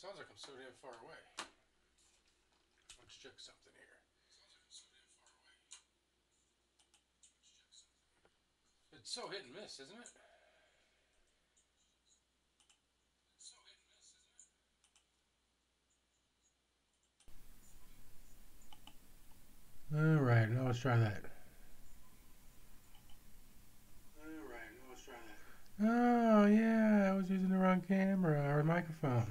Sounds like I'm so damn far away. Let's check something here. It's so hit and miss, isn't it? Alright, now let's try that. Oh, yeah, I was using the wrong camera or microphone.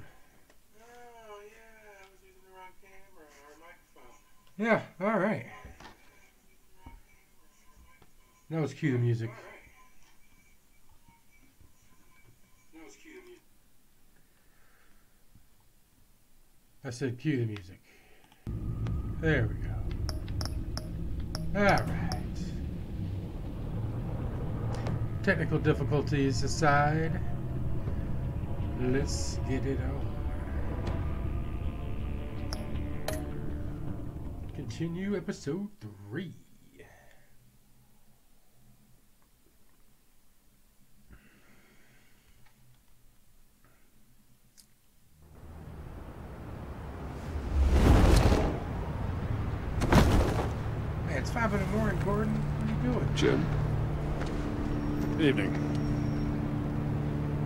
Yeah, alright. Now let's cue the music. I said cue the music. There we go. Alright. Technical difficulties aside, let's get it on. Continue episode 3. Man, it's 5 in the morning, Gordon. What are you doing? Jim. Evening.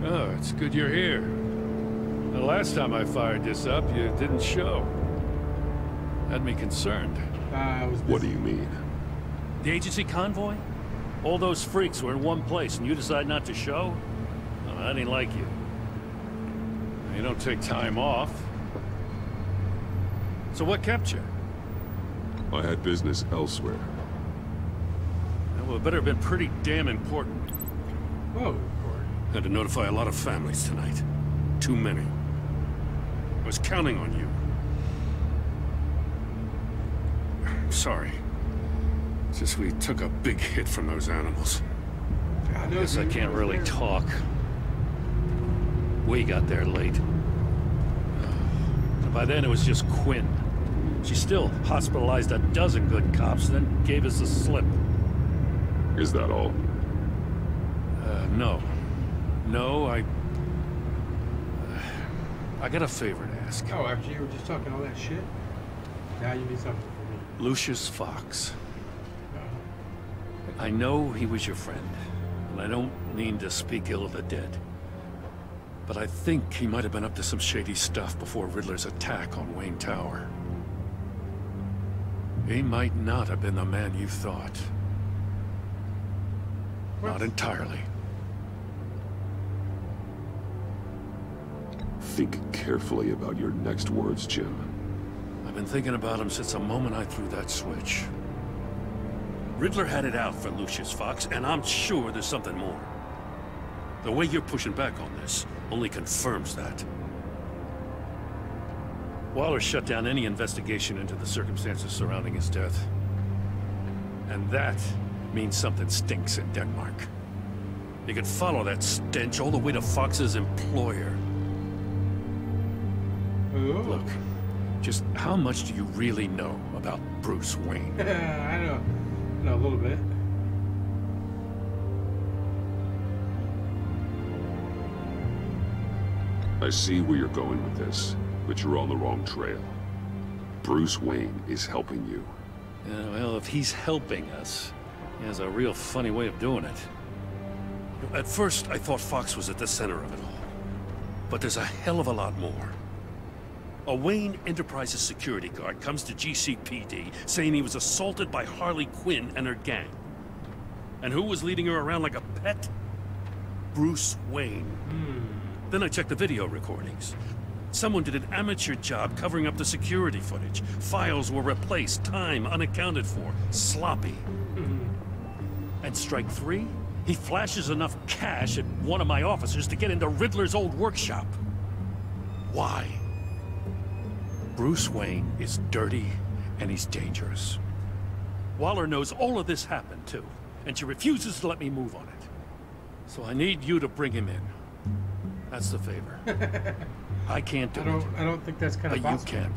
Oh, it's good you're here. The last time I fired this up, you didn't show. Had me concerned. What do you mean? The agency convoy? All those freaks were in one place and you decide not to show? Well, I didn't like you. You don't take time off. So what kept you? I had business elsewhere. Well, it better have been pretty damn important. Whoa, Gordon. Had to notify a lot of families tonight. Too many. I was counting on you. Sorry. It's just we took a big hit from those animals. I guess I can't really talk. We got there late. By then it was just Quinn. She still hospitalized a dozen good cops, then gave us the slip. Is that all? No. No, I got a favor to ask. Oh, after you were just talking all that shit? Now you need something for me. Lucius Fox. I know he was your friend, and I don't mean to speak ill of the dead. But I think he might have been up to some shady stuff before Riddler's attack on Wayne Tower. He might not have been the man you thought. Not entirely. Think carefully about your next words, Jim. I've been thinking about him since the moment I threw that switch. Riddler had it out for Lucius Fox, and I'm sure there's something more. The way you're pushing back on this only confirms that. Waller shut down any investigation into the circumstances surrounding his death. And that means something stinks in Denmark. You could follow that stench all the way to Fox's employer. Ooh. Look, just how much do you really know about Bruce Wayne? I know a little bit. I see where you're going with this, but you're on the wrong trail. Bruce Wayne is helping you. Yeah, well, if he's helping us, he has a real funny way of doing it. At first, I thought Fox was at the center of it all. But there's a hell of a lot more. A Wayne Enterprises security guard comes to GCPD saying he was assaulted by Harley Quinn and her gang. And who was leading her around like a pet? Bruce Wayne. Then I checked the video recordings. Someone did an amateur job covering up the security footage. Files were replaced, time unaccounted for, sloppy. And strike 3? He flashes enough cash at one of my officers to get into Riddler's old workshop. Why? Bruce Wayne is dirty and he's dangerous. Waller knows all of this happened too, and she refuses to let me move on it. So I need you to bring him in. That's the favor. I can't do it. I don't think that's kind of But you possible. can.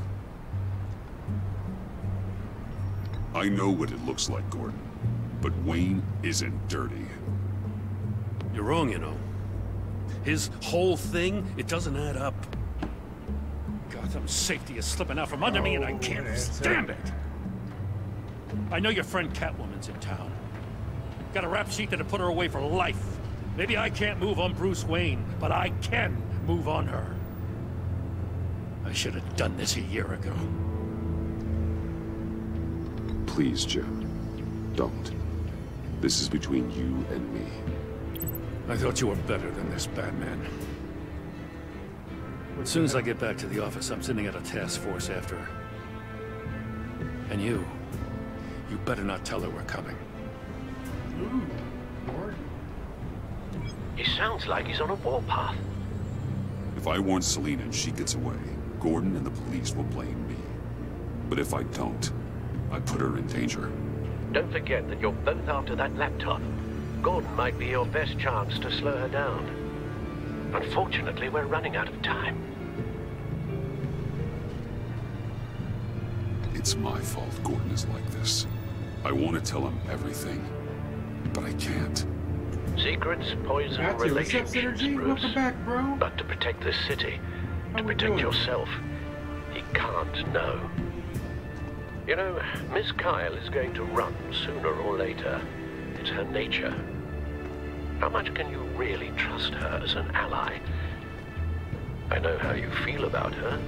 I know what it looks like, Gordon. But Wayne isn't dirty. You're wrong, you know. His whole thing, it doesn't add up. Some safety is slipping out from under me and I can't stand it. I know your friend Catwoman's in town. Got a rap sheet that'll put her away for life. Maybe I can't move on Bruce Wayne, but I can move on her. I should have done this a year ago. Please, Jim. Don't. This is between you and me. I thought you were better than this, Batman. As soon as I get back to the office, I'm sending out a task force after her. And you better not tell her we're coming. Ooh, Lord. He sounds like he's on a warpath. If I warn Selina and she gets away, Gordon and the police will blame me. But if I don't, I put her in danger. Don't forget that you're both after that laptop. Gordon might be your best chance to slow her down. Unfortunately, we're running out of time. It's my fault Gordon is like this. I want to tell him everything, but I can't. Secrets, poison, That's it. What's up, relationships, Synergy? Bruce. Welcome back, bro. But to protect this city, How to we protect doing? yourself, he can't know. You know, Miss Kyle is going to run sooner or later. It's her nature. How much can you really trust her as an ally? I know how you feel about her.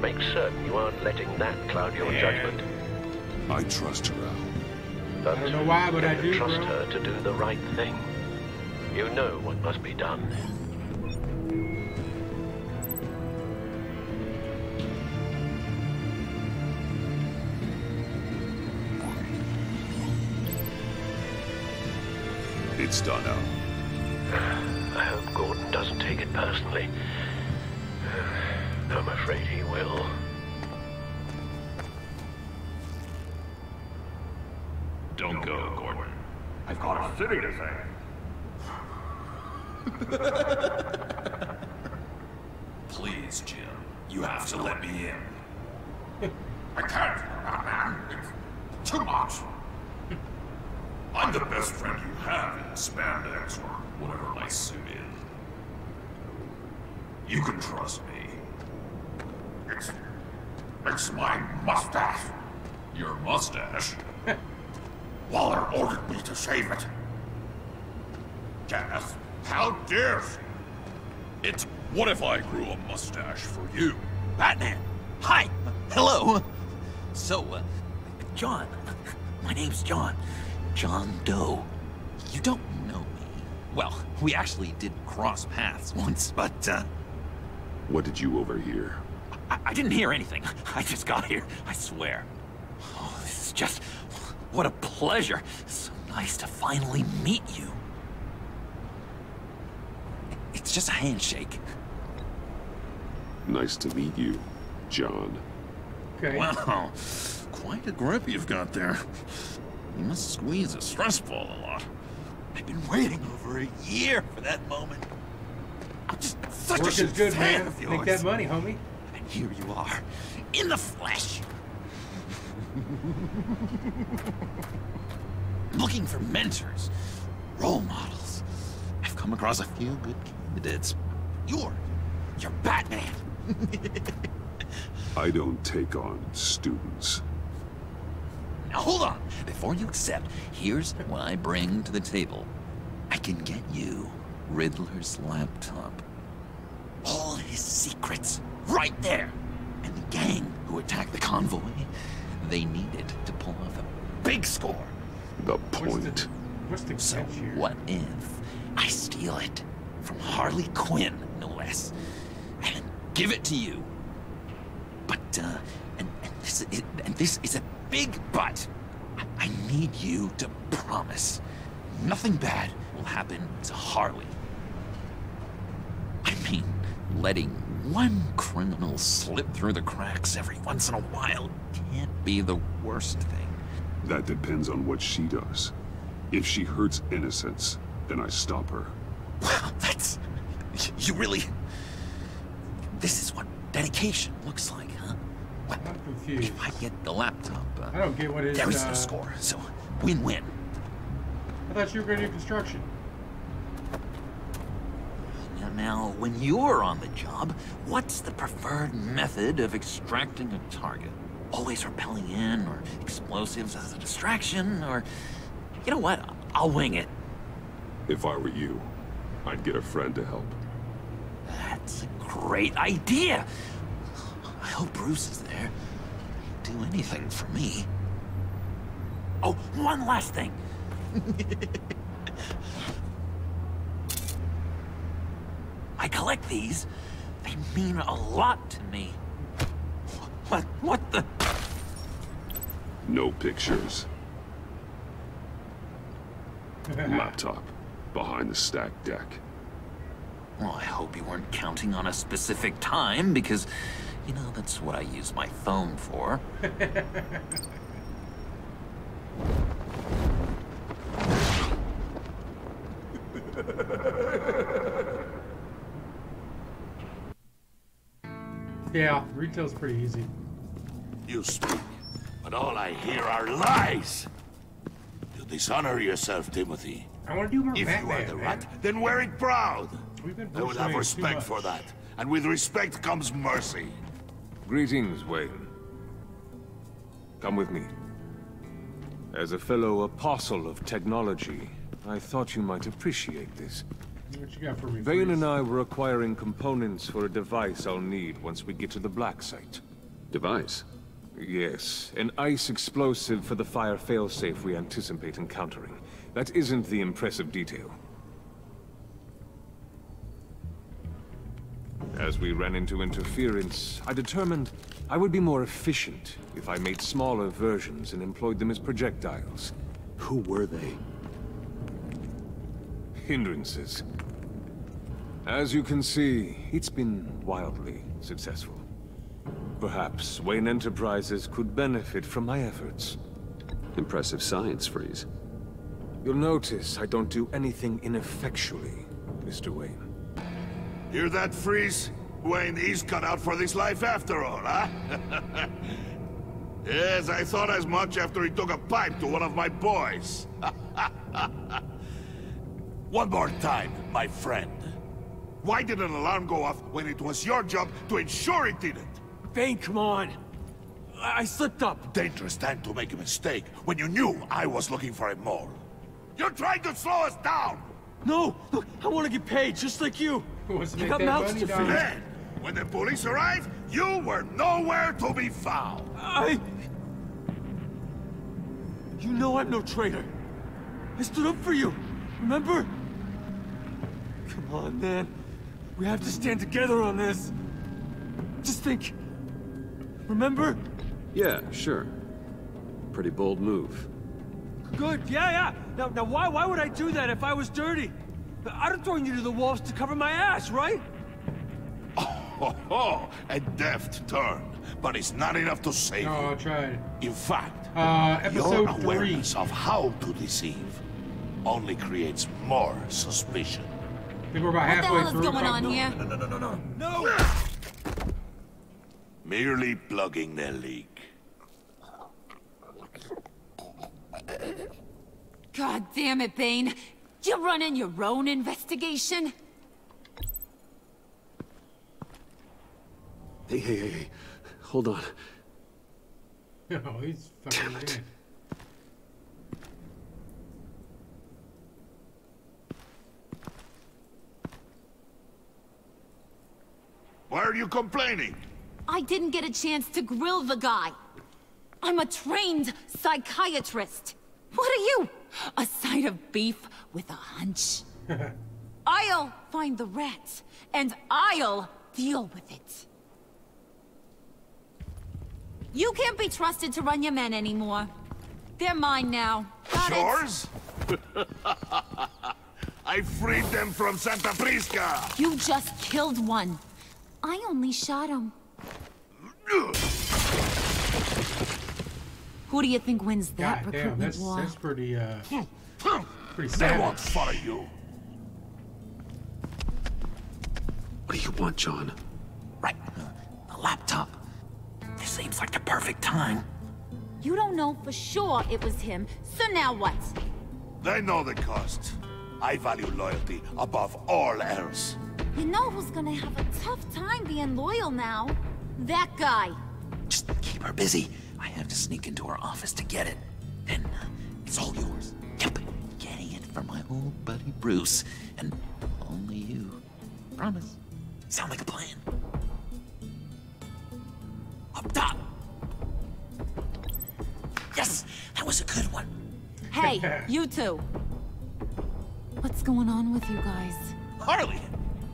Make certain you aren't letting that cloud your judgment. I trust her, Al. But I don't know why, but I you do, trust bro. her to do the right thing. You know what must be done. It's done, Al. I hope Gordon doesn't take it personally. I'm afraid he will. Don't go, Gordon. I've got a city to save. Please, Jim. You have to let me in. I can't, Batman. It's too much. I'm the best friend you have in spandex or whatever my suit is. You can trust me. It's my mustache. Your mustache? Waller ordered me to shave it. Janice, how dare she? It's what if I grew a mustache for you? Batman! Hi! Hello! So, John. My name's John. John Doe. You don't know me. Well, we actually did cross paths once, but, What did you overhear? I didn't hear anything. I just got here, I swear. Oh, this is just... What a pleasure. So nice to finally meet you. It's just a handshake. Nice to meet you, John. Okay. Wow, quite a grip you've got there. You must squeeze a stress ball a lot. I've been waiting over a year for that moment. I'm just such Work a is good, fan man. of Make yours. that money, homie. And here you are, in the flesh. Looking for mentors, role models. I've come across a few good candidates. You're Batman. I don't take on students. Now hold on. Before you accept, here's what I bring to the table. I can get you Riddler's laptop. All his secrets, right there. And the gang who attacked the convoy, they needed to pull off a big score. The point. What's the So catch here? what if I steal it from Harley Quinn, no less, and give it to you? But and this is a big but. I need you to promise nothing bad will happen to Harley. I mean, letting one criminal slip through the cracks every once in a while can't be the worst thing. That depends on what she does. If she hurts innocents, then I stop her. Wow, that's... You really... This is what dedication looks like, huh? Well, I'm confused. if I get the laptop, I don't get what it is. there is no score, so win-win. I thought you were going to do construction. Now, when you're on the job, what's the preferred method of extracting a target? Always rappelling in, or explosives as a distraction, or... You know what? I'll wing it. If I were you, I'd get a friend to help. That's a great idea! I hope Bruce is there. He'd do anything for me. Oh, one last thing! I collect these. They mean a lot to me. What the? No pictures. Laptop. Behind the stacked deck. Well, I hope you weren't counting on a specific time, because, you know, that's what I use my phone for. Yeah, retail's pretty easy. You speak, but all I hear are lies. You dishonor yourself, Timothy. I want to do more If Batman, you are the man. rat, then wear it proud. We've been I will have bushwhacking too respect much. for that. And with respect comes mercy. Greetings, Wayne. Come with me. As a fellow apostle of technology, I thought you might appreciate this. What you got for me? Vane Freeze? and I were acquiring components for a device I'll need once we get to the Black Site. Device? Yes, an ice explosive for the fire failsafe we anticipate encountering. That isn't the impressive detail. As we ran into interference, I determined I would be more efficient if I made smaller versions and employed them as projectiles. Who were they? Hindrances. As you can see, it's been wildly successful. Perhaps Wayne Enterprises could benefit from my efforts. Impressive science, Freeze. You'll notice I don't do anything ineffectually, Mr. Wayne. Hear that, Freeze? Wayne, he's cut out for this life after all, huh? Yes, I thought as much after he took a pipe to one of my boys. One more time, my friend. Why did an alarm go off when it was your job to ensure it didn't? Vane, come on. I slipped up. Dangerous time to make a mistake when you knew I was looking for a mole. You're trying to slow us down! No, look, I want to get paid just like you. Who wants to I make got that mouths money, to dog? feed. Then, when the police arrived, you were nowhere to be found. You know I'm no traitor. I stood up for you, remember? Come on, man. We have to stand together on this. Just think. Remember? Yeah, sure. Pretty bold move. Good, yeah. Now why would I do that if I was dirty? I'd have thrown you to the walls to cover my ass, right? Oh, a deft turn, but it's not enough to save Oh, I you. tried. In fact, Episode your 3. awareness of how to deceive only creates more suspicion. I think we're about What the halfway hell is through. going on here? No! Merely plugging the leak. God damn it, Bane. You're running your own investigation? Hey. Hold on. Oh, he's fucking dead. Why are you complaining? I didn't get a chance to grill the guy. I'm a trained psychiatrist. What are you? A side of beef with a hunch? I'll find the rats, and I'll deal with it. You can't be trusted to run your men anymore. They're mine now. Got it? Yours? I freed them from Santa Prisca! You just killed one. I only shot him. Who do you think wins that God damn, recruitment war? that's pretty, pretty They won't savage. follow you. What do you want, John? Right, the laptop. This seems like the perfect time. You don't know for sure it was him, so now what? They know the cost. I value loyalty above all else. You know who's gonna have a tough time being loyal now? That guy. Just keep her busy. I have to sneak into her office to get it. Then it's all yours. Yep, getting it from my old buddy Bruce, and only you. Promise. Sound like a plan? Up top. Yes, that was a good one. Hey, you two. What's going on with you guys? Harley,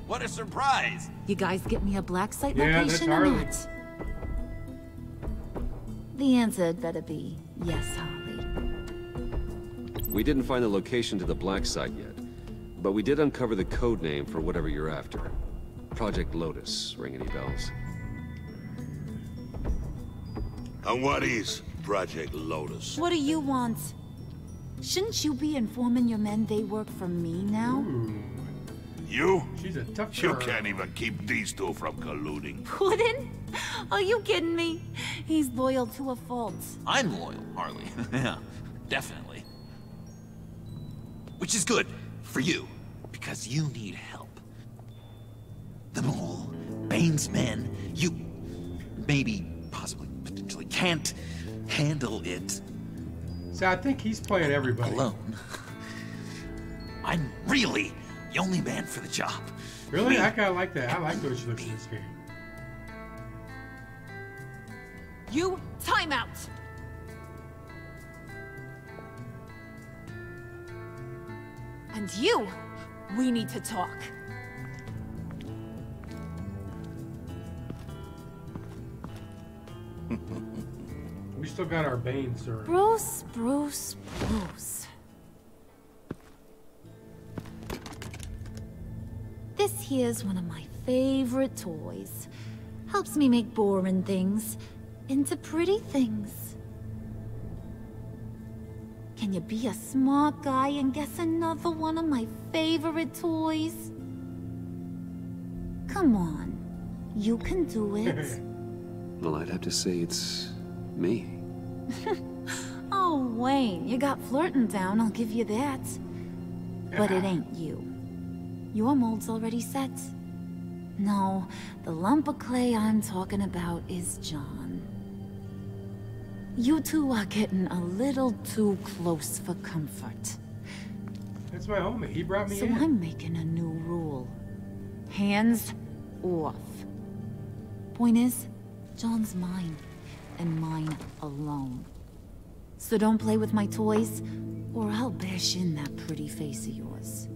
what a surprise. You guys get me a black site Yeah, that's location or Harley. not? The answer had better be yes, Harley. We didn't find the location to the black site yet, but we did uncover the code name for whatever you're after. Project Lotus. Ring any bells? And what is Project Lotus? What do you want? Shouldn't you be informing your men they work for me now? Ooh, You? she's a tough You girl. can't even keep these two from colluding. Puddin'? Are you kidding me? He's loyal to a fault. I'm loyal, Harley. Yeah, definitely. Which is good for you, because you need help. The Mole, Bane's men, you maybe, possibly, potentially can't handle it So I think he's playing everybody. alone. I'm really the only man for the job. Really? Me. I kind of like that. I like the way she looks in this game. You, time out! And you, we need to talk. We still got our Bane, sir. Bruce. This here's one of my favorite toys. Helps me make boring things into pretty things. Can you be a smart guy and guess another one of my favorite toys? Come on, you can do it. Well, I'd have to say it's me. Oh, Wayne, you got flirting down, I'll give you that. But it ain't you. Your mold's already set. No, the lump of clay I'm talking about is John. You two are getting a little too close for comfort. That's my homie. He brought me So in. I'm making a new rule. Hands off. Point is, John's mine, and mine alone. So don't play with my toys, or I'll bash in that pretty face of yours.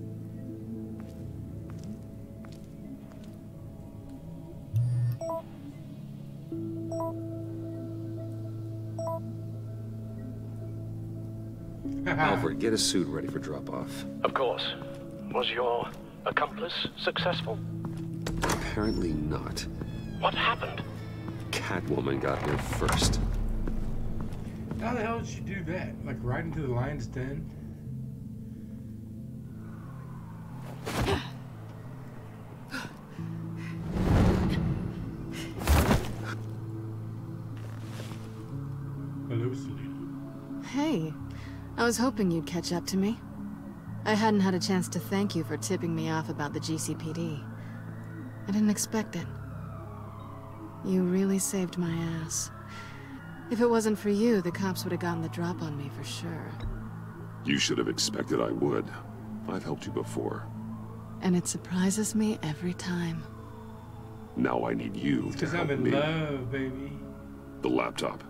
Alfred, get a suit ready for drop-off. Of course. Was your accomplice successful? Apparently not. What happened? Catwoman got here first. How the hell did she do that? Like right into the lion's den? Hello, Selena. Hey, I was hoping you'd catch up to me. I hadn't had a chance to thank you for tipping me off about the GCPD. I didn't expect it. You really saved my ass. If it wasn't for you, the cops would have gotten the drop on me for sure. You should have expected I would. I've helped you before. And it surprises me every time. Now I need you to Because help I'm in me. love, baby. The laptop.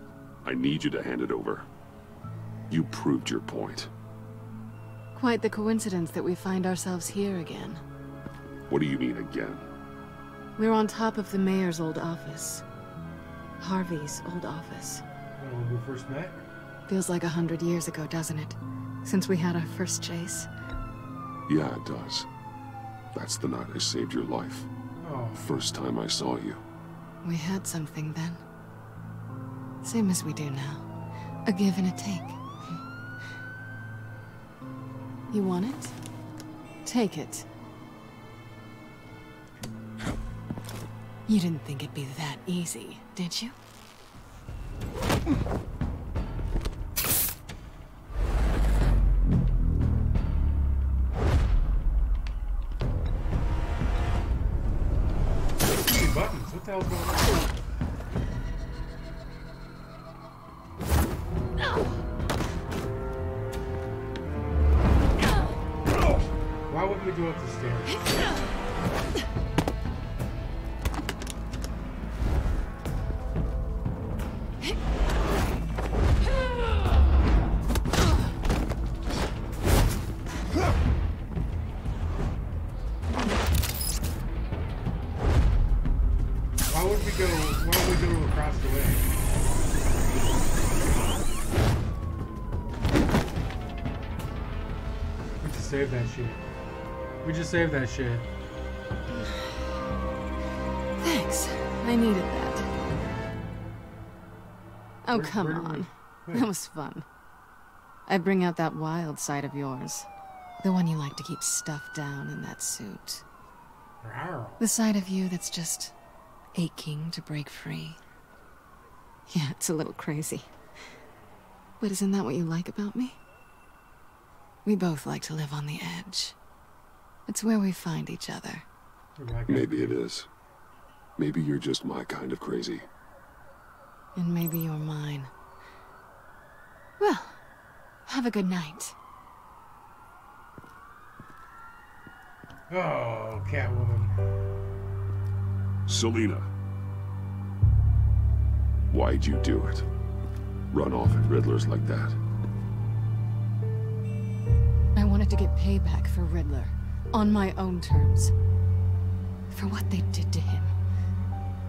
I need you to hand it over. You proved your point. Quite the coincidence that we find ourselves here again. What do you mean again? We're on top of the mayor's old office. Harvey's old office. I don't know who first met. Feels like 100 years ago, doesn't it? Since we had our first chase. Yeah, it does. That's the night I saved your life. Oh. First time I saw you. We had something then. Same as we do now. A give and a take. You want it? Take it. You didn't think it'd be that easy, did you? the hell's going on? Why wouldn't we go up the stairs? Why don't we go across the way? We just saved that shit. We just saved that shit. Thanks. I needed that. Oh, come on. That was fun. I bring out that wild side of yours. The one you like to keep stuffed down in that suit. The side of you that's just aching to break free. Yeah, it's a little crazy. But isn't that what you like about me? We both like to live on the edge. It's where we find each other. Maybe it is. Maybe you're just my kind of crazy. And maybe you're mine. Well, have a good night. Oh, Catwoman. Selina. Why'd you do it? Run off at Riddlers like that? I wanted to get payback for Riddler. On my own terms. For what they did to him.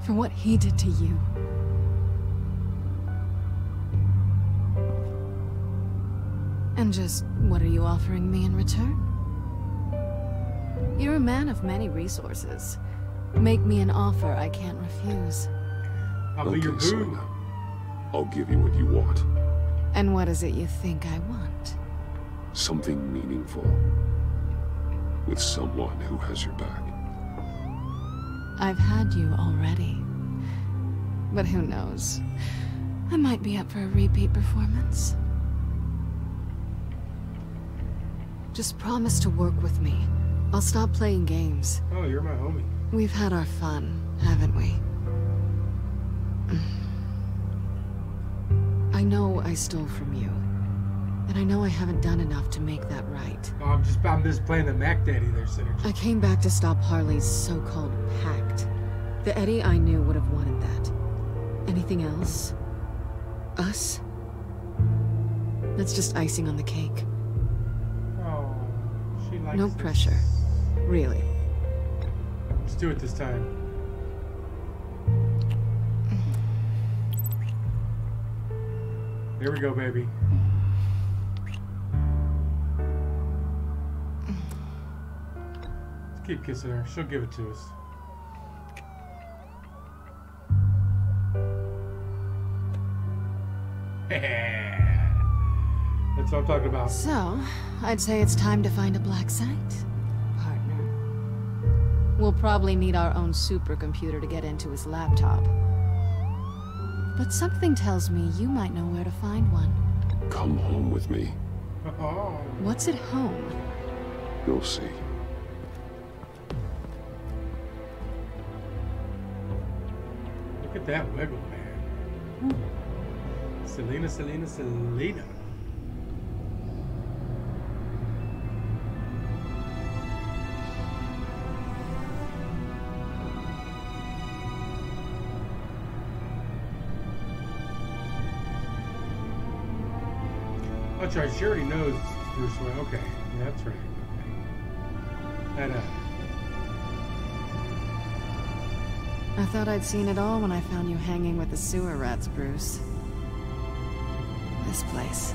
For what he did to you. And just, what are you offering me in return? You're a man of many resources. Make me an offer I can't refuse. I'll be your boo. Selina. I'll give you what you want. And what is it you think I want? Something meaningful. With someone who has your back. I've had you already. But who knows? I might be up for a repeat performance. Just promise to work with me. I'll stop playing games. Oh, you're my homie. We've had our fun, haven't we? I know I stole from you. And I know I haven't done enough to make that right. Oh, I'm just playing the Mac Daddy there, Synergy. I came back to stop Harley's so-called pact. The Eddie I knew would have wanted that. Anything else? Us? That's just icing on the cake. Oh, she likes No this. pressure. Really. Let's do it this time. Here we go, baby. Let's keep kissing her. She'll give it to us. That's what I'm talking about. So, I'd say it's time to find a black site, partner. We'll probably need our own supercomputer to get into his laptop. But something tells me you might know where to find one. Come home with me. Oh. What's at home? You'll see. Look at that wiggle, man. Selina, Selina, Selina. That's right, she already knows it's Bruce Wayne. Okay, yeah, that's right. Okay. I thought I'd seen it all when I found you hanging with the sewer rats, Bruce. This place.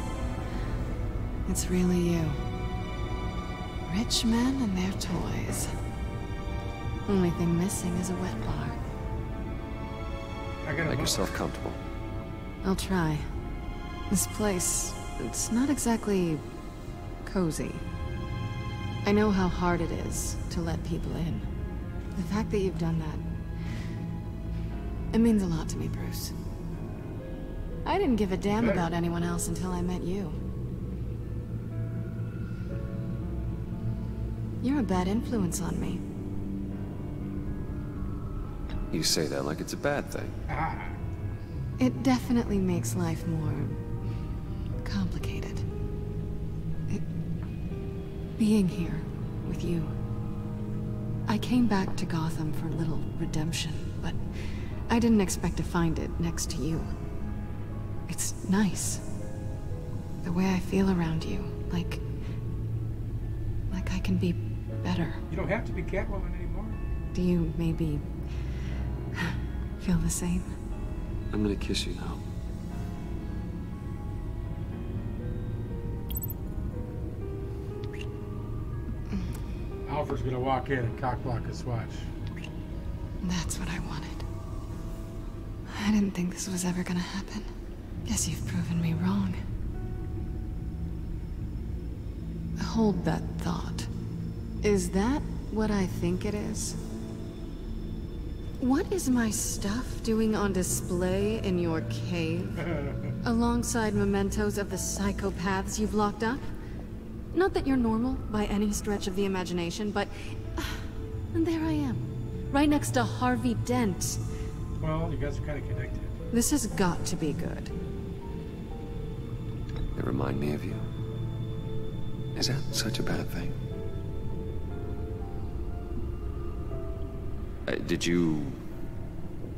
It's really you. Rich men and their toys. Only thing missing is a wet bar. Make yourself comfortable. I'll try. This place, it's not exactly cozy. I know how hard it is to let people in. The fact that you've done that, it means a lot to me, Bruce. I didn't give a damn about anyone else until I met you. You're a bad influence on me. You say that like it's a bad thing. Ah. It definitely makes life more complicated. Being here with you. I came back to Gotham for a little redemption, but I didn't expect to find it next to you. It's nice. The way I feel around you, like I can be better. You don't have to be Catwoman anymore. Do you maybe feel the same? I'm gonna kiss you now. Alfred's gonna walk in and cockblock his watch. That's what I wanted. I didn't think this was ever gonna happen. Guess you've proven me wrong. Hold that thought. Is that what I think it is? What is my stuff doing on display in your cave? Alongside mementos of the psychopaths you've locked up? Not that you're normal by any stretch of the imagination, but... and there I am. Right next to Harvey Dent. Well, you guys are kind of connected. This has got to be good. They remind me of you. Is that such a bad thing? Did you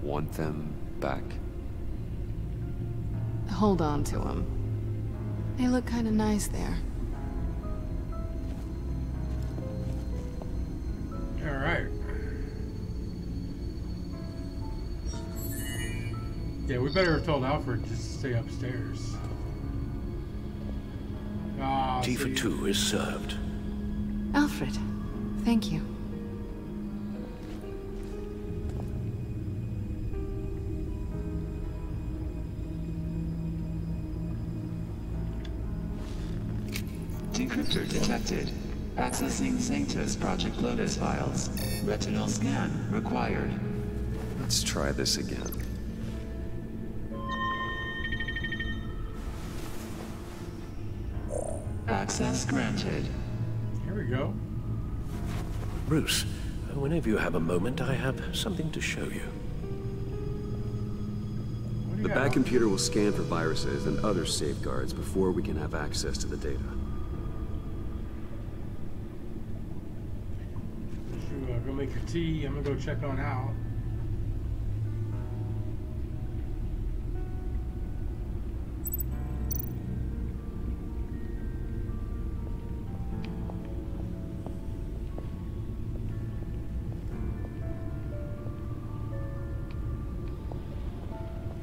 want them back? Hold on to them. They look kind of nice there. All right. Yeah, we better have told Alfred just to stay upstairs. Tea for two is served. Alfred, thank you. Decryptor detected. Accessing Sanctus Project Lotus files. Retinal scan required. Let's try this again. Access granted. Here we go. Bruce, whenever you have a moment, I have something to show you. The back computer will scan for viruses and other safeguards before we can have access to the data. Go make your tea. I'm gonna go check on Al.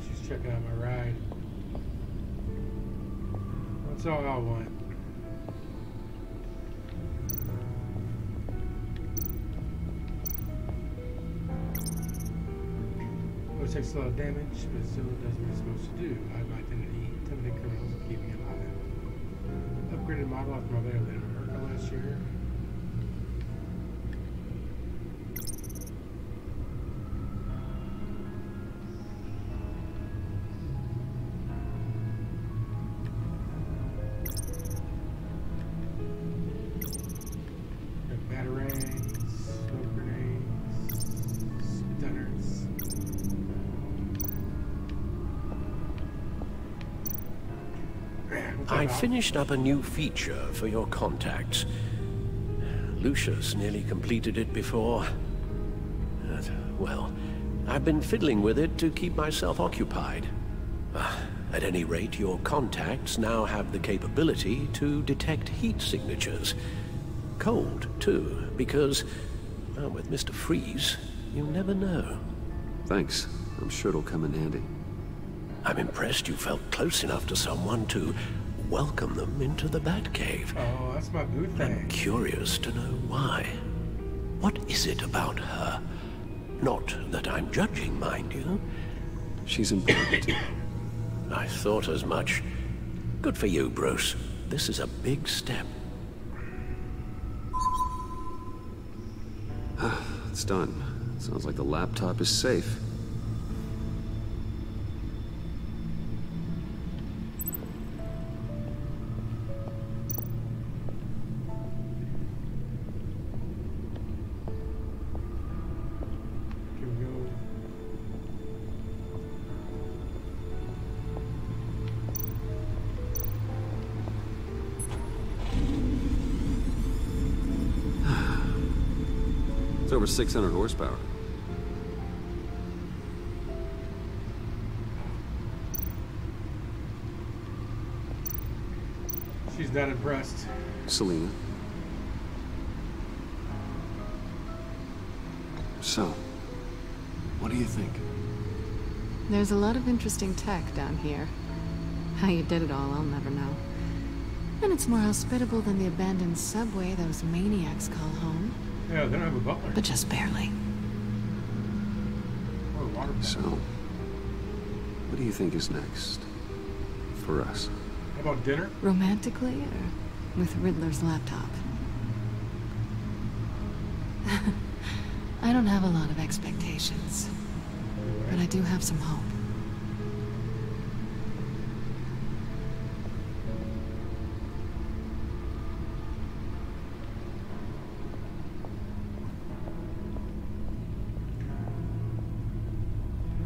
She's checking out my ride. That's all I want. It takes a lot of damage, but it still does what it's supposed to do. Hide my identity, intimidate criminals, and keep me alive. Upgraded model after my better than America last year. Got batarangs, smoke grenades, stunners. I finished up a new feature for your contacts. Lucius nearly completed it before. Well, I've been fiddling with it to keep myself occupied. At any rate, your contacts now have the capability to detect heat signatures. Cold, too, because, well, with Mr. Freeze, you never know. Thanks. I'm sure it'll come in handy. I'm impressed you felt close enough to someone to welcome them into the Batcave. Oh, that's my boo thing. I'm curious to know why. What is it about her? Not that I'm judging, mind you. She's important. I thought as much. Good for you, Bruce. This is a big step. It's done. Sounds like the laptop is safe. over 600 horsepower. She's not impressed. Selina. So, what do you think? There's a lot of interesting tech down here. How you did it all, I'll never know. And it's more hospitable than the abandoned subway those maniacs call home. Yeah, they don't have a butler. But just barely. Or a water bottle. So, what do you think is next? For us? How about dinner? Romantically, or with Riddler's laptop? I don't have a lot of expectations. But I do have some hope.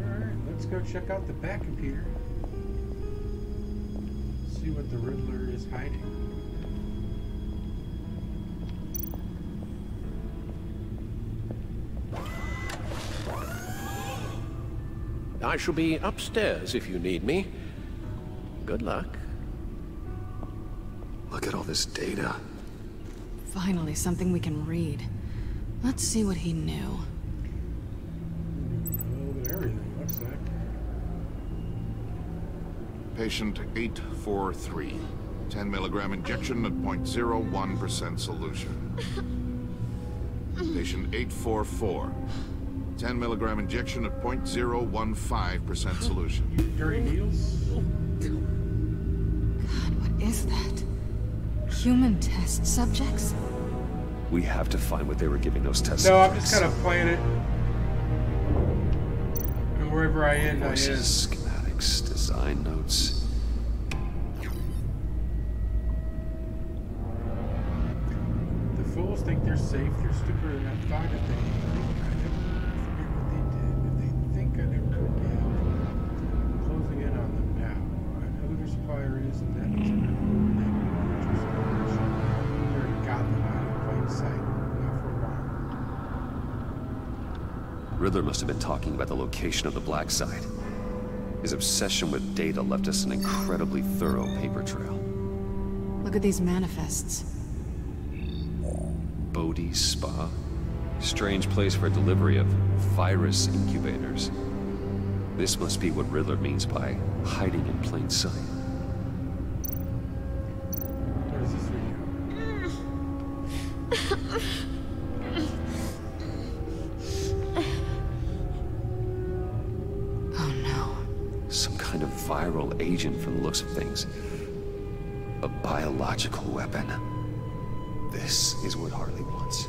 Alright, let's go check out the back computer. See what the Riddler is hiding. I shall be upstairs if you need me. Good luck. Look at all this data. Finally, something we can read. Let's see what he knew. A little bit of everything, looks like. Patient 843. 10 milligram injection at 0.01% solution. Patient 844. 10 milligram injection at 0.015% solution. Dirty needles? God, what is that? Human test subjects? We have to find what they were giving those test No, I'm subjects. just kind of playing it. And wherever I end, I end. Voices, schematics, design notes. The fools think they're safe. They're stupider than I thought. If they think I never forget what they did. If they think I never forget. I'm closing in on them now. I know who their supplier is, and that is who they They're in Gotham out in plain sight. Not for a while. Riddler must have been talking about the location of the Black Site. His obsession with data left us an incredibly thorough paper trail. Look at these manifests. Bodhi Spa? Strange place for delivery of virus incubators. This must be what Riddler means by hiding in plain sight. What is this Oh no. Some kind of viral agent from the looks of things. A biological weapon. This is what Harley wants.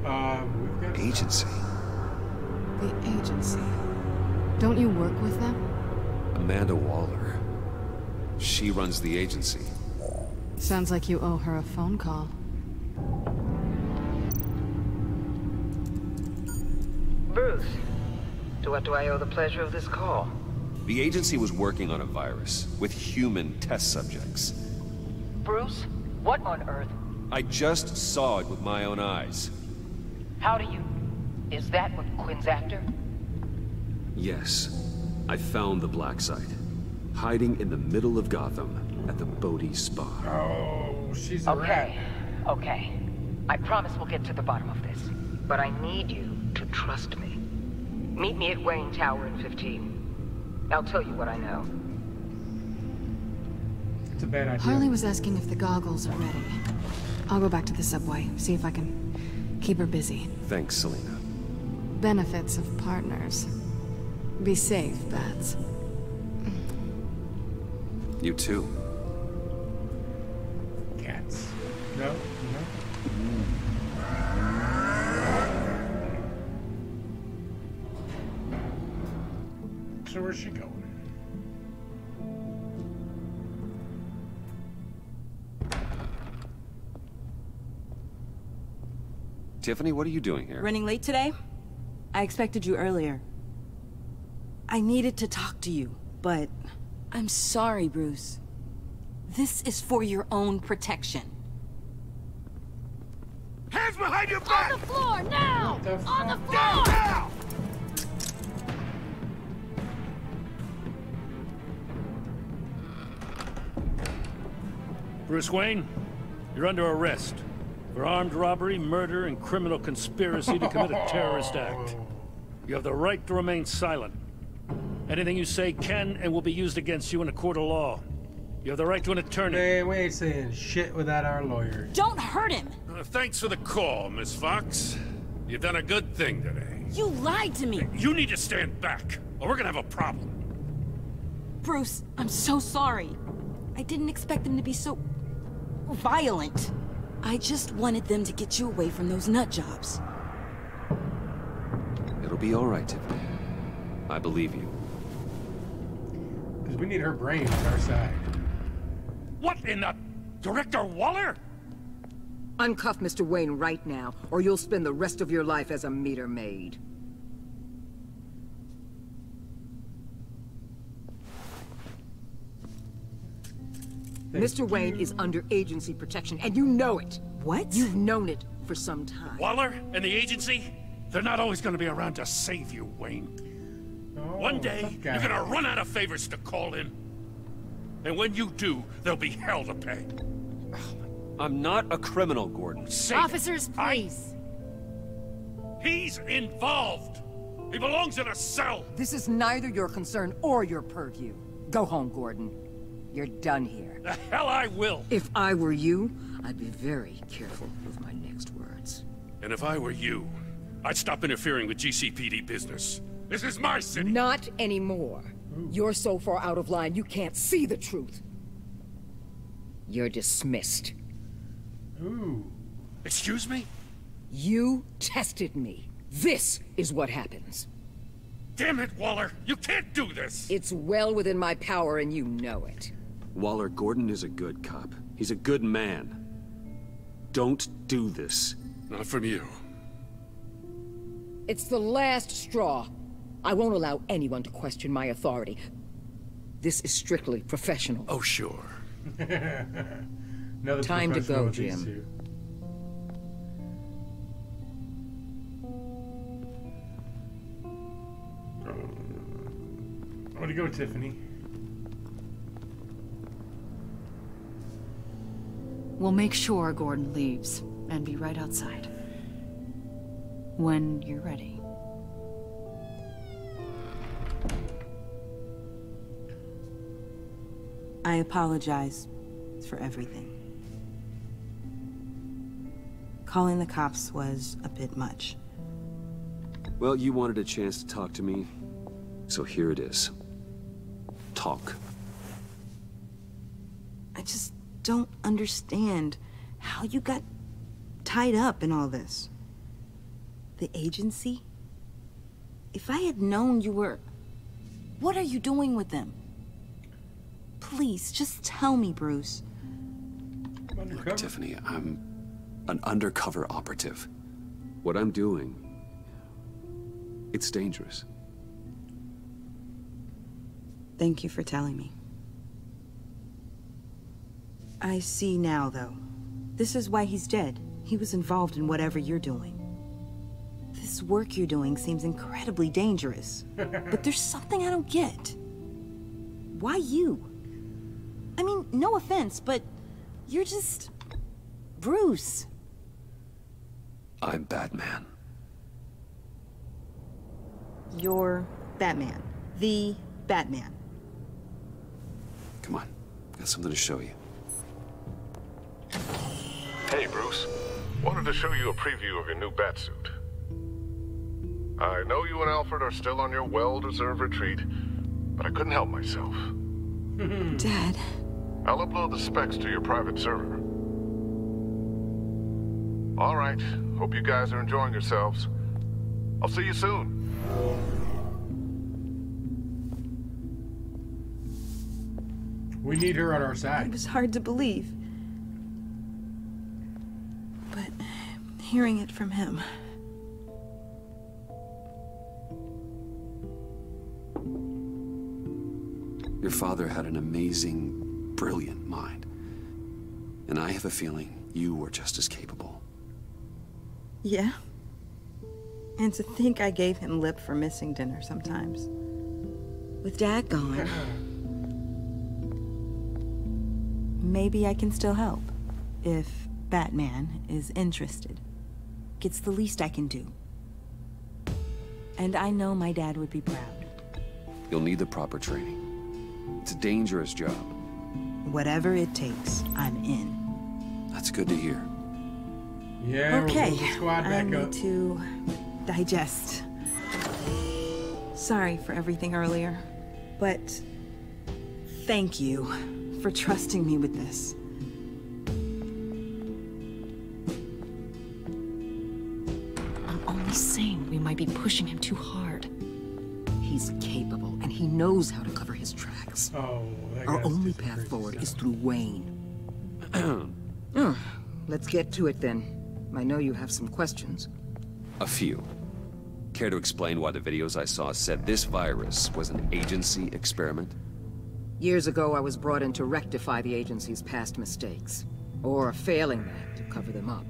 We've got Agency. The agency. Don't you work with them? Amanda Waller. She runs the agency. Sounds like you owe her a phone call. Bruce, to what do I owe the pleasure of this call? The agency was working on a virus with human test subjects. Bruce, what on earth? I just saw it with my own eyes. How do you... Is that what Quinn's after? Yes. I found the Black Site. Hiding in the middle of Gotham at the Bodhi Spa. Oh, she's a rat. Okay. I promise we'll get to the bottom of this. But I need you to trust me. Meet me at Wayne Tower in 15. I'll tell you what I know. It's a bad idea. Harley was asking if the goggles are ready. I'll go back to the subway, see if I can keep her busy. Thanks, Selina. Benefits of partners. Be safe, Bats. You too. Cats. No? No? So where's she going? Tiffany, what are you doing here? Running late today? I expected you earlier. I needed to talk to you, but I'm sorry, Bruce. This is for your own protection. hands behind your back! On the floor, now! What the On the fuck? floor! Now! Bruce Wayne, you're under arrest for armed robbery, murder, and criminal conspiracy to commit a terrorist act. You have the right to remain silent. Anything you say can and will be used against you in a court of law. You have the right to an attorney. Hey, we ain't saying shit without our lawyer. Don't hurt him! Thanks for the call, Miss Fox. You've done a good thing today. You lied to me! You need to stand back, or we're gonna have a problem. Bruce, I'm so sorry. I didn't expect them to be so... violent. I just wanted them to get you away from those nut jobs. It'll be all right, Tiffany. I believe you. Because we need her brain on our side. What in the... Director Waller? Uncuff Mr. Wayne right now, or you'll spend the rest of your life as a meter maid. Mr. Wayne is under agency protection, and you know it. What? You've known it for some time. Waller and the agency? They're not always gonna be around to save you, Wayne. Oh, One day, tough guy. you're gonna run out of favors to call in. And when you do, there'll be hell to pay. I'm not a criminal, Gordon. Say Officers, please. He's involved. He belongs in a cell. This is neither your concern or your purview. Go home, Gordon. You're done here. The hell I will. If I were you, I'd be very careful with my next words. And if I were you, I'd stop interfering with GCPD business. This is my city. Not anymore. You're so far out of line, you can't see the truth. You're dismissed. Ooh. Excuse me? You tested me. This is what happens. Damn it, Waller! You can't do this! It's well within my power, and you know it. Waller, Gordon is a good cop. He's a good man. Don't do this. Not from you. It's the last straw. I won't allow anyone to question my authority. This is strictly professional. Oh, sure. Another Time to professional go, with these Jim. two. Way to go, Tiffany. We'll make sure Gordon leaves, and be right outside. When you're ready. I apologize for everything. Calling the cops was a bit much. Well, you wanted a chance to talk to me, so here it is. Talk. I just don't understand how you got tied up in all this. The agency? If I had known you were... What are you doing with them? Please, just tell me, Bruce. Look, Tiffany, I'm an undercover operative. What I'm doing, it's dangerous. Thank you for telling me. I see now, though. This is why he's dead. He was involved in whatever you're doing. This work you're doing seems incredibly dangerous. But there's something I don't get. Why you? I mean, no offense, but you're just... Bruce. I'm Batman. You're Batman. The Batman. Come on, got something to show you. Hey, Bruce. Wanted to show you a preview of your new Batsuit. I know you and Alfred are still on your well-deserved retreat, but I couldn't help myself. Dad. I'll upload the specs to your private server. All right. Hope you guys are enjoying yourselves. I'll see you soon. We need her on our side. It was hard to believe. But hearing it from him... Your father had an amazing, brilliant mind. And I have a feeling you were just as capable. Yeah. And to think I gave him lip for missing dinner sometimes. With Dad gone, maybe I can still help. If Batman is interested. It's the least I can do. And I know my dad would be proud. You'll need the proper training. It's a dangerous job. Whatever it takes, I'm in. That's good to hear. Yeah, okay, we'll move the squad I back need up. to digest. Sorry for everything earlier, but thank you for trusting me with this. I'm only saying we might be pushing him too hard. He's capable, and he knows how to cover his tracks. Oh, that Our guy's only just a path crazy forward is son. through Wayne. Let's get to it then. I know you have some questions. A few. Care to explain why the videos I saw said this virus was an agency experiment? Years ago, I was brought in to rectify the agency's past mistakes. Or failing that, to cover them up.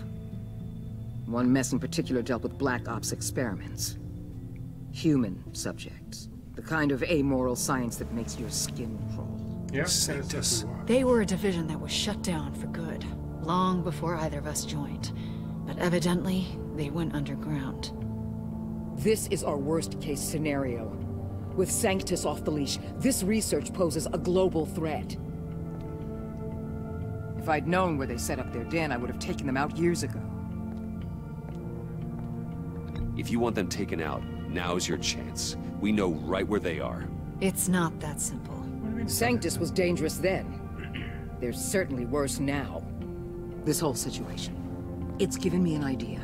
One mess in particular dealt with Black Ops experiments. Human subjects. The kind of amoral science that makes your skin crawl. Yeah, Sanctus. They were a division that was shut down for good, long before either of us joined. But evidently, they went underground. This is our worst-case scenario. With Sanctus off the leash, this research poses a global threat. If I'd known where they set up their den, I would have taken them out years ago. If you want them taken out, now's your chance. We know right where they are. It's not that simple. Sanctus was dangerous then. They're certainly worse now. This whole situation, it's given me an idea.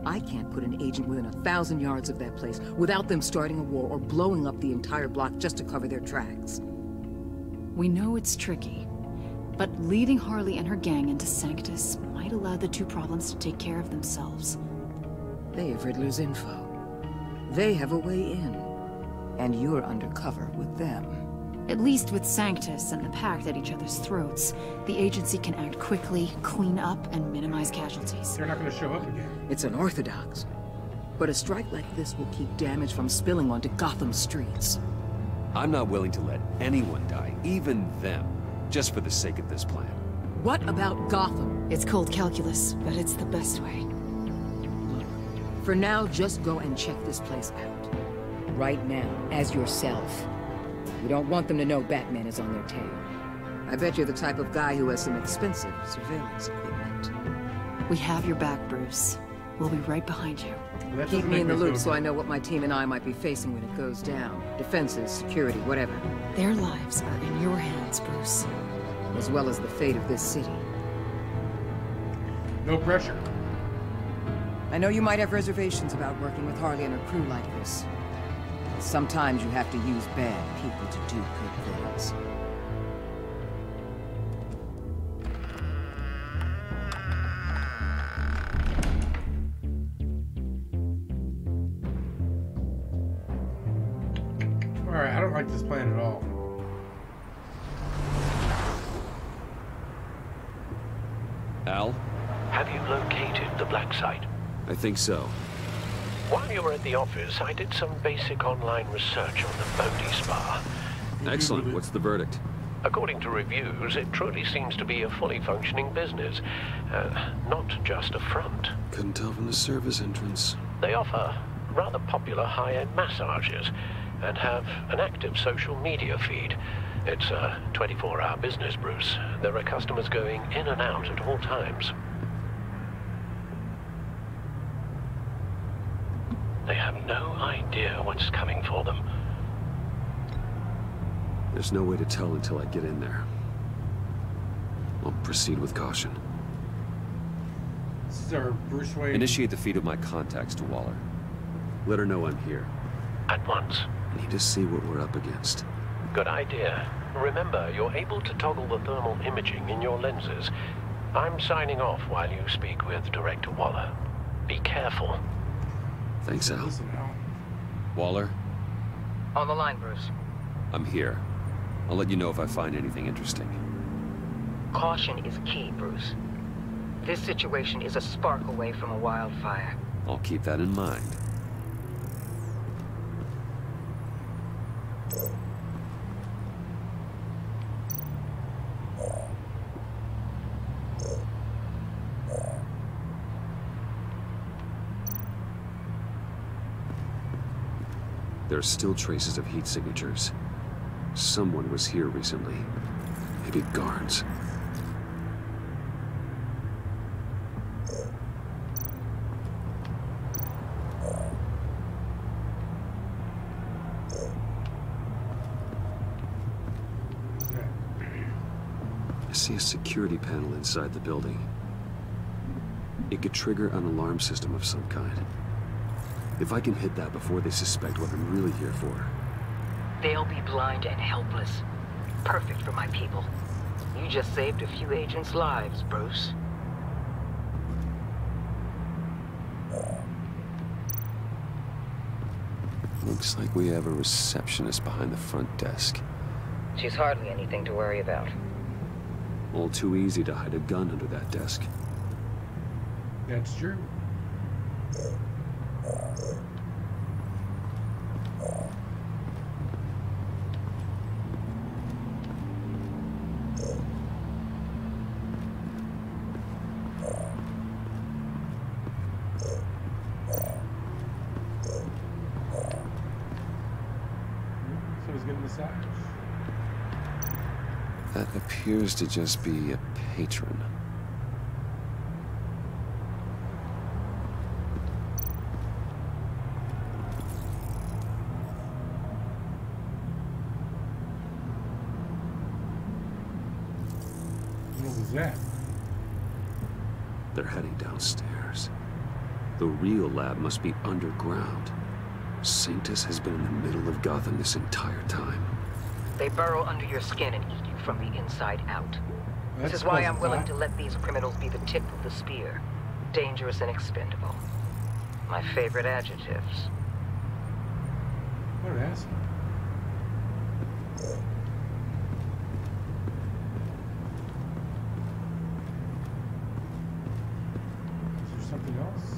I can't put an agent within 1,000 yards of that place without them starting a war or blowing up the entire block just to cover their tracks. We know it's tricky, but leading Harley and her gang into Sanctus might allow the two problems to take care of themselves. They have Riddler's info. They have a way in. And you're undercover with them. At least with Sanctus and the Pact at each other's throats, the agency can act quickly, clean up, and minimize casualties. They're not going to show up again. It's unorthodox. But a strike like this will keep damage from spilling onto Gotham streets. I'm not willing to let anyone die, even them, just for the sake of this plan. What about Gotham? It's cold calculus, but it's the best way. For now, just go and check this place out. Right now, as yourself. We don't want them to know Batman is on their tail. I bet you're the type of guy who has some expensive surveillance equipment. We have your back, Bruce. We'll be right behind you. Well, keep me in the loop so I know what my team and I might be facing when it goes down. Defenses, security, whatever. Their lives are in your hands, Bruce. As well as the fate of this city. No pressure. I know you might have reservations about working with Harley and her crew like this. Sometimes you have to use bad people to do good things. Alright, I don't like this plan at all. Al? Have you located the black site? I think so. While you were at the office, I did some basic online research on the Bodhi Spa. Excellent. What's the verdict? According to reviews, it truly seems to be a fully functioning business, not just a front. Couldn't tell from the service entrance. They offer rather popular high-end massages and have an active social media feed. It's a 24-hour business, Bruce. There are customers going in and out at all times. They have no idea what's coming for them. There's no way to tell until I get in there. I'll proceed with caution. This is our Bruce Wayne. Initiate the feed of my contacts to Waller. Let her know I'm here. At once. Need to see what we're up against. Good idea. Remember, you're able to toggle the thermal imaging in your lenses. I'm signing off while you speak with Director Waller. Be careful. Thanks, Al. Listen, Al. Waller? On the line, Bruce. I'm here. I'll let you know if I find anything interesting. Caution is key, Bruce. This situation is a spark away from a wildfire. I'll keep that in mind. There are still traces of heat signatures. Someone was here recently. Maybe guards. I see a security panel inside the building. It could trigger an alarm system of some kind. If I can hit that before they suspect what I'm really here for. They'll be blind and helpless. Perfect for my people. You just saved a few agents' lives, Bruce. Looks like we have a receptionist behind the front desk. She's hardly anything to worry about. All too easy to hide a gun under that desk. That's true. So he's getting a massage. That appears to just be a patron. What was that? They're heading downstairs. The real lab must be underground. Sanctus has been in the middle of Gotham this entire time. They burrow under your skin and eat you from the inside out. This is why I'm willing to let these criminals be the tip of the spear. Dangerous and expendable. My favorite adjectives. What an asshole. Is there something else?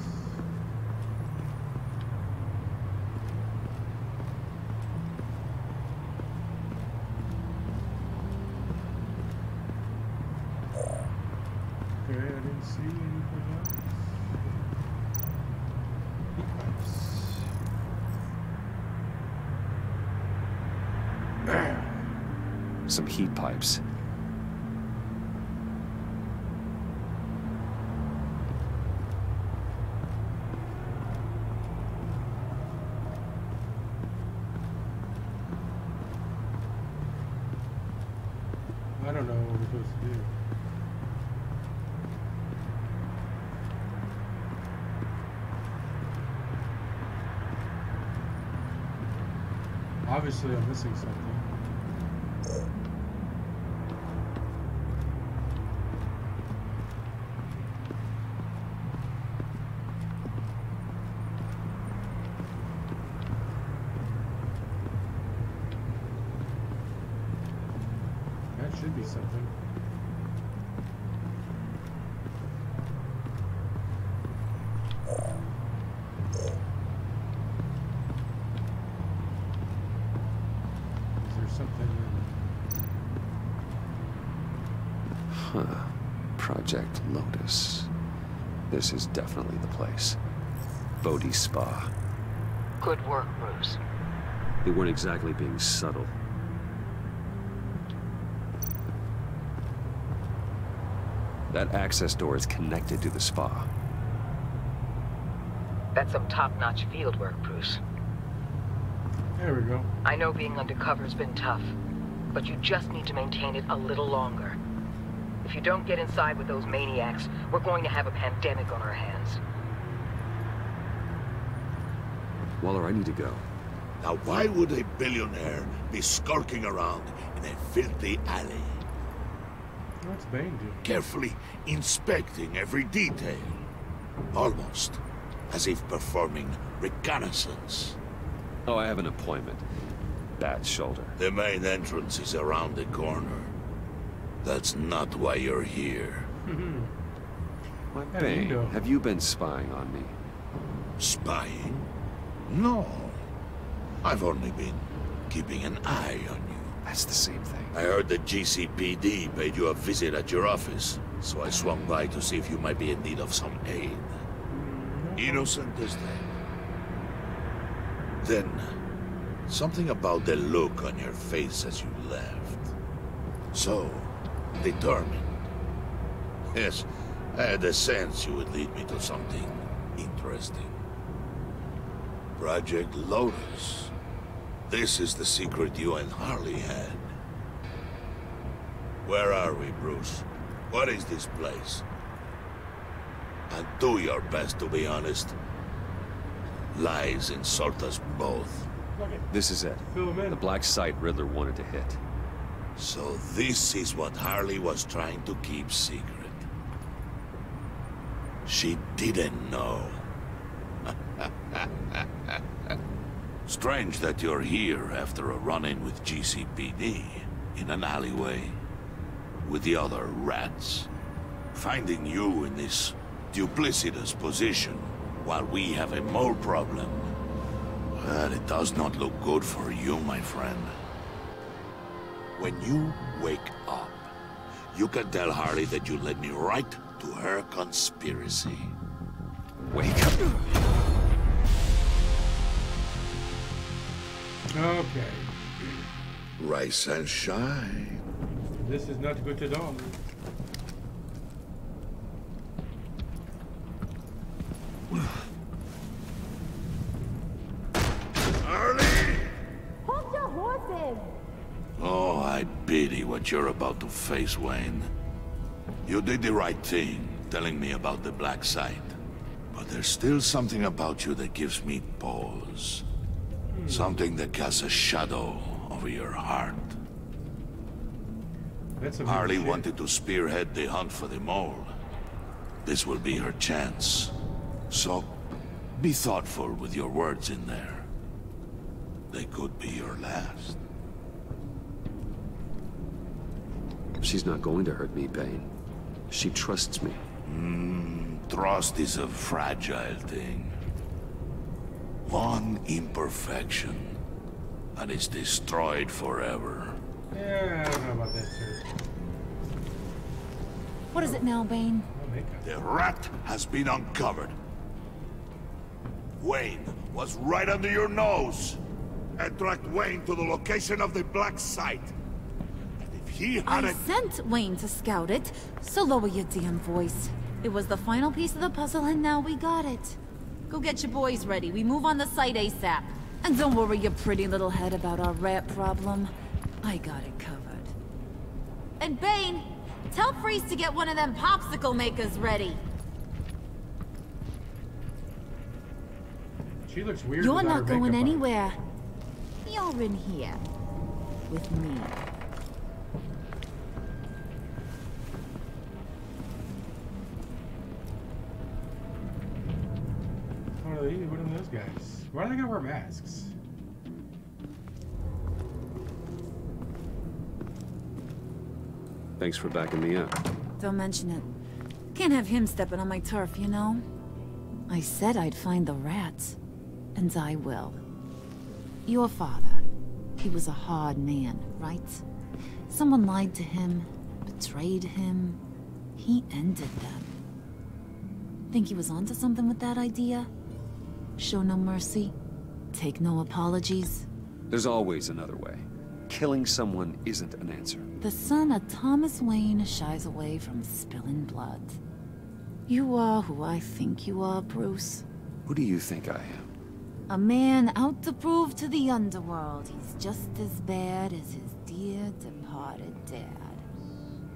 Okay, I didn't see anything else. Some heat pipes. I don't know what we're supposed to do. Obviously, I'm missing something. That should be something. Huh. Project Lotus. This is definitely the place. Bodhi Spa. Good work, Bruce. They weren't exactly being subtle. That access door is connected to the spa. That's some top-notch field work, Bruce. There we go. I know being undercover's been tough, but you just need to maintain it a little longer. If you don't get inside with those maniacs, we're going to have a pandemic on our hands. Waller, I need to go. Now why would a billionaire be skulking around in a filthy alley? What's Bane doing? Carefully inspecting every detail. Almost as if performing reconnaissance. Oh, I have an appointment. Bad shoulder. The main entrance is around the corner. That's not why you're here. Why, That Bane, window. have you been spying on me? Spying? No. I've only been keeping an eye on you. That's the same thing. I heard the GCPD paid you a visit at your office, so I swung by to see if you might be in need of some aid. Innocent as that. Then, something about the look on your face as you left. So, determined. Yes, I had a sense you would lead me to something interesting. Project Lotus. This is the secret you and Harley had. Where are we, Bruce? What is this place? And do your best to be honest. Lies insult us both. This is it. The black site Riddler wanted to hit. So this is what Harley was trying to keep secret. She didn't know. Strange that you're here after a run-in with GCPD in an alleyway with the other rats. Finding you in this duplicitous position while we have a mole problem. Well, it does not look good for you, my friend. When you wake up, you can tell Harley that you led me right to her conspiracy. Wake up. Okay. Rise and shine. This is not good at all. Harley! Hold your horses! Oh, I pity what you're about to face, Wayne. You did the right thing, telling me about the black site. But there's still something about you that gives me pause. Something that casts a shadow over your heart. Harley wanted to spearhead the hunt for the mole. This will be her chance. So, be thoughtful with your words in there. They could be your last. She's not going to hurt me, Bane. She trusts me. Trust is a fragile thing. One imperfection, and it's destroyed forever. Yeah, I don't know about that, sir. What is it now, Bane? The rat has been uncovered. Wayne was right under your nose. And tracked Wayne to the location of the black site. And if he had I sent Wayne to scout it, so lower your damn voice. It was the final piece of the puzzle, and now we got it. Go get your boys ready. We move on the site ASAP. And don't worry your pretty little head about our rat problem. I got it covered. And Bane, tell Freeze to get one of them popsicle makers ready. She looks weird. You're without not her going makeup on. anywhere. You're in here. With me. What are those guys? Why do they gotta wear masks? Thanks for backing me up. Don't mention it. Can't have him stepping on my turf, you know? I said I'd find the rats. And I will. Your father. He was a hard man, right? Someone lied to him, betrayed him. He ended them. Think he was onto something with that idea? Show no mercy? Take no apologies? There's always another way. Killing someone isn't an answer. The son of Thomas Wayne shies away from spilling blood. You are who I think you are, Bruce. Who do you think I am? A man out to prove to the underworld he's just as bad as his dear departed dad.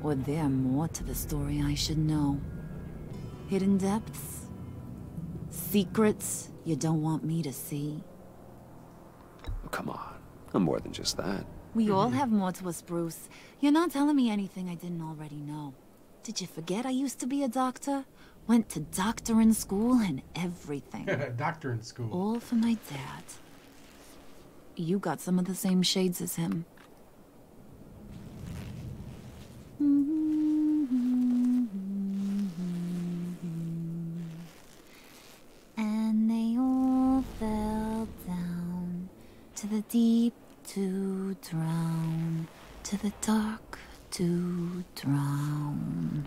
Or there more to the story I should know. Hidden depths? Secrets you don't want me to see? Oh, come on. I'm more than just that. We all have more to us, Bruce. You're not telling me anything I didn't already know. Did you forget I used to be a doctor? Went to doctoring school and everything. Doctoring school. All for my dad. You got some of the same shades as him. To the deep to drown, to the dark to drown.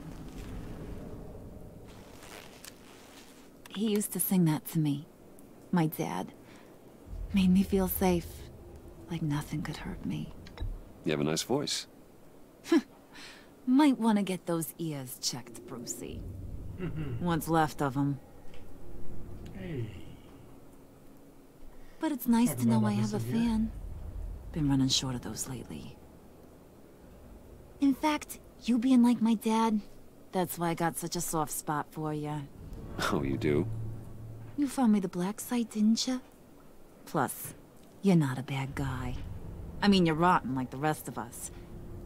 He used to sing that to me. My dad. Made me feel safe. Like nothing could hurt me. You have a nice voice. Might want to get those ears checked, Brucey. What's left of them. Hey. But it's nice Talking to know about I have a this again. fan. Been running short of those lately. In fact, you being like my dad, that's why I got such a soft spot for you. Oh, you do? You found me the black site, didn't you? Plus, you're not a bad guy. I mean, you're rotten like the rest of us.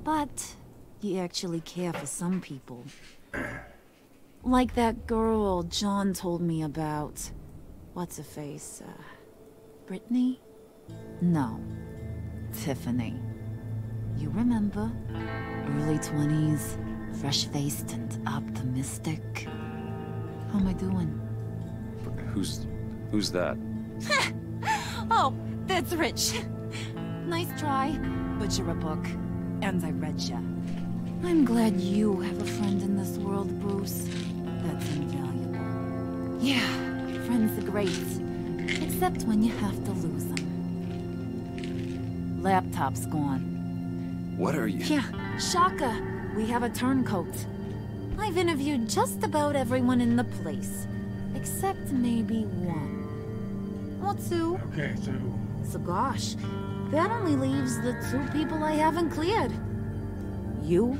But you actually care for some people. Like that girl John told me about. What's her face? Brittany? No. Tiffany. You remember? Early 20s, fresh-faced and optimistic. How am I doing? Who's that? Oh, that's Rich. Nice try, but you're a book, and I read ya. I'm glad you have a friend in this world, Bruce. That's invaluable. Yeah, friends are great, except when you have to lose them. Laptop's gone. What are you? Yeah, shocker. We have a turncoat. I've interviewed just about everyone in the place, except maybe one. Or two. Okay, so... So gosh, that only leaves the two people I haven't cleared. You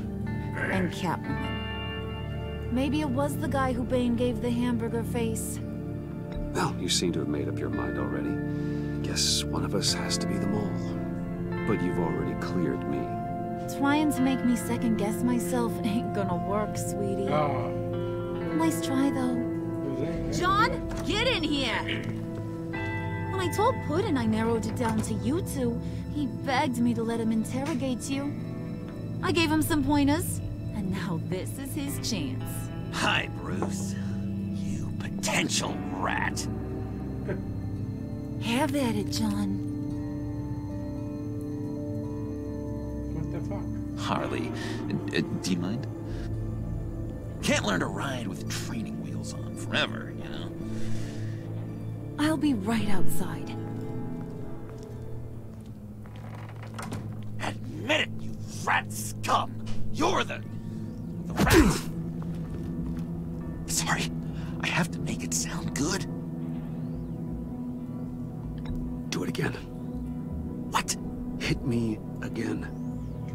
and Catwoman. Maybe it was the guy who Bane gave the hamburger face. Well, you seem to have made up your mind already. Guess one of us has to be the mole. But you've already cleared me. Trying to make me second-guess myself ain't gonna work, sweetie. Oh. Nice try, though. John, get in here! When I told Puddin' I narrowed it down to you two, he begged me to let him interrogate you. I gave him some pointers, and now this is his chance. Hi, Bruce. You potential rat. Have at it, John. What the fuck? Harley, do you mind? Can't learn to ride with training wheels on forever, you know? I'll be right outside. Admit it, you rat scum! You're the rat! Sorry, I have to make it sound good. Do it again. What? Hit me again.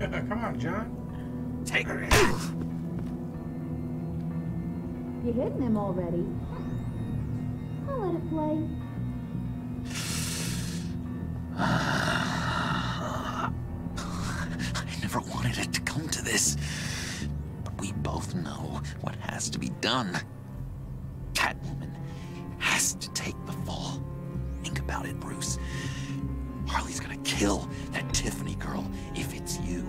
Come on, John. Take her. You're hitting him already. I'll let it play. I never wanted it to come to this. But we both know what has to be done. Catwoman has to take the fall. Think about it, Bruce. Harley's gonna kill that Tiffany girl if it's you.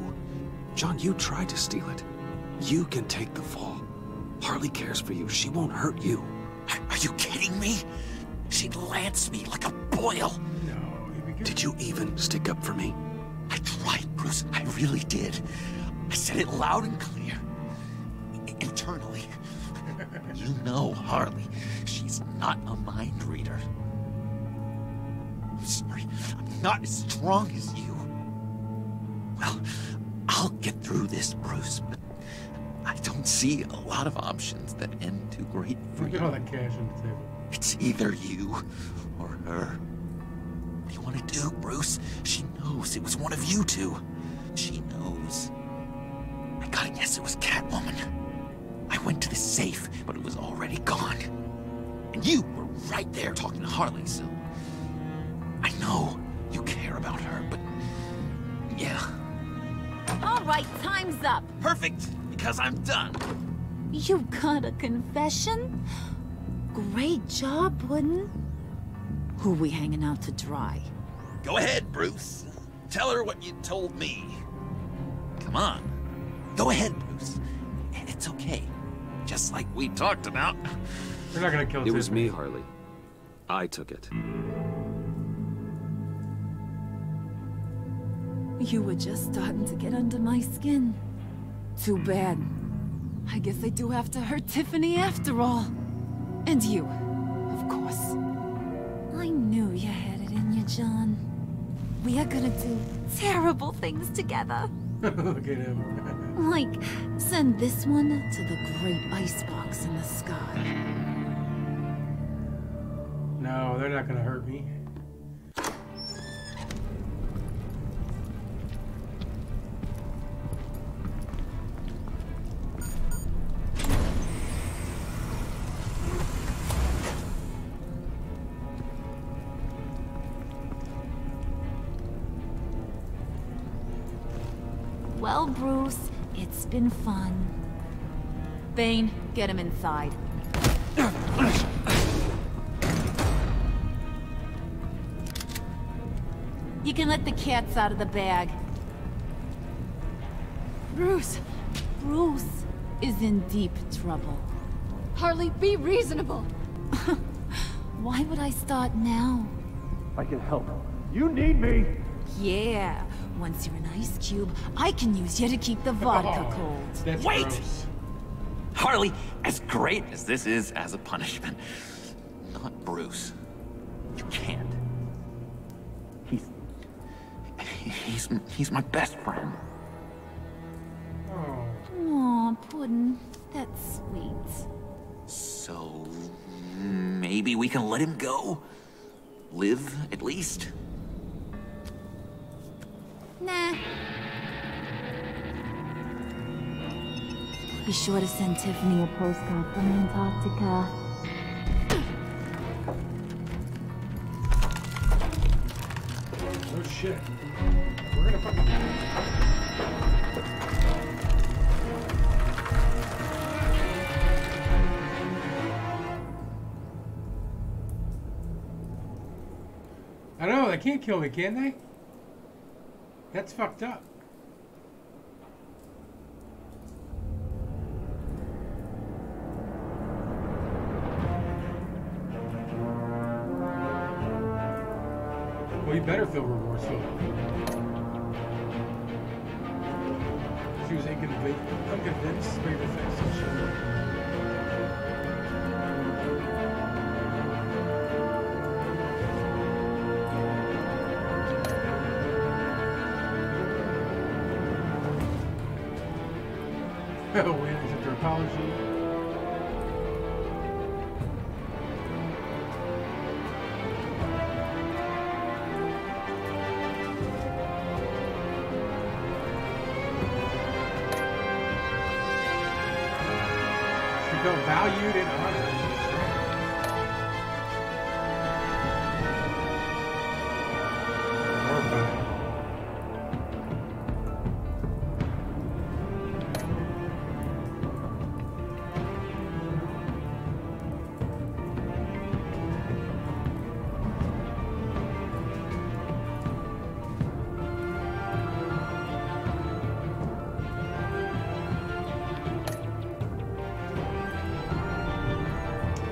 John, you tried to steal it. You can take the fall. Harley cares for you. She won't hurt you. Are you kidding me? She'd lance me like a boil. Did you even stick up for me? I tried, Bruce. I really did. I said it loud and clear. Internally. You know Harley. She's not a mind reader. I'm sorry. I'm not as strong as you. Well, I'll get through this, Bruce, but I don't see a lot of options that end too great for Look you. at all that cash on the table. It's either you or her. What do you want to do, Bruce? She knows it was one of you two. She knows. I gotta guess it was Catwoman. I went to the safe, but it was already gone. And you were right there talking to Harley, so... I know you care about her, but... yeah. All right, time's up. Perfect, because I'm done. You got a confession? Great job, Puddin'. Who we hanging out to dry? Go ahead, Bruce. Tell her what you told me. Come on. Go ahead, Bruce. It's okay. Just like we talked about. We're not gonna kill It was me, Harley. I took it. You were just starting to get under my skin. Too bad. I guess I do have to hurt Tiffany after all. And you, of course. I knew you had it in you, John. We are gonna do terrible things together. Look at him. Like, send this one to the great icebox in the sky. No, they're not gonna hurt me. Well, Bruce, it's been fun. Bane, get him inside. You can let the cats out of the bag. Bruce is in deep trouble. Harley, be reasonable. Why would I start now? I can help. You need me! Yeah, once you're an ice cube, I can use you to keep the vodka cold. Wait! Gross. Harley, as great as this is as a punishment, not Bruce. You can't. He's my best friend. Aw, Puddin', that's sweet. So, maybe we can let him go? Live, at least? Nah. Be sure to send Tiffany a postcard from Antarctica. Oh shit. We're gonna fucking... I know, they can't kill me, can they? That's fucked up. Well, you better feel remorseful. She was unconvinced, very defensive shit. Wait, accept her apology. She felt valued and honored. Horrified.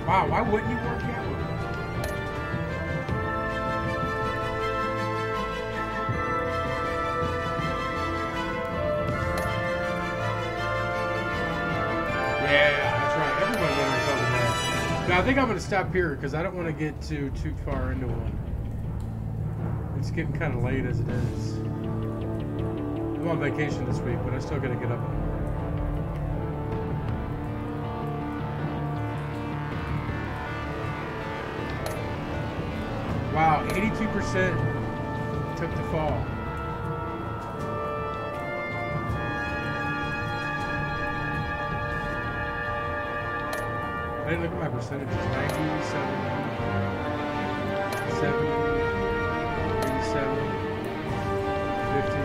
Wow, why wouldn't you work out with her? Yeah, that's right. Everybody learns something there. Now, I think I'm going to stop here because I don't want to get too far into one. It's getting kind of late as it is. I'm on vacation this week, but I still got to get up. Wow, 82% took the fall. I didn't look at my percentages. 90, 70, 70, 87, 50,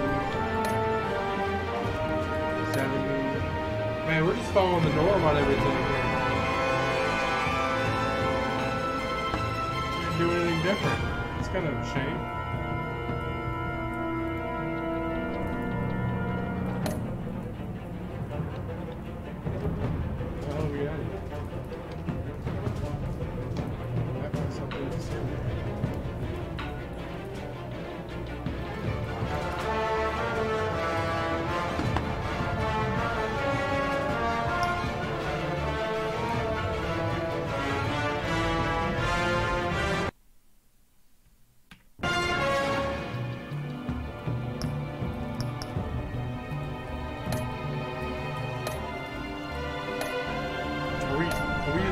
70. Man, we're just following the norm on everything here. Do anything different. It's kind of a shame. What are we at? That was something to say.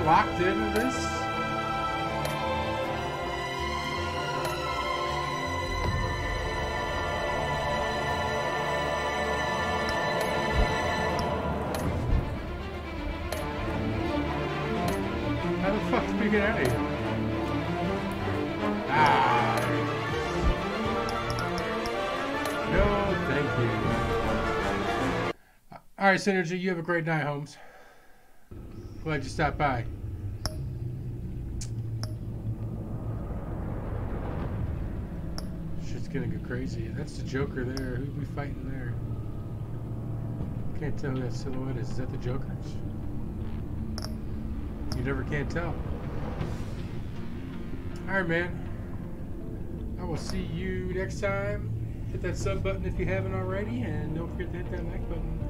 locked into this? How the fuck did we get out of here? No, thank you. Alright, Synergy, you have a great night, Holmes. Glad you stopped by. Shit's gonna go crazy. That's the Joker there. Who's we fighting there? Can't tell who that silhouette is. Is that the Joker? You never can tell. Alright, man. I will see you next time. Hit that sub button if you haven't already, and don't forget to hit that like button.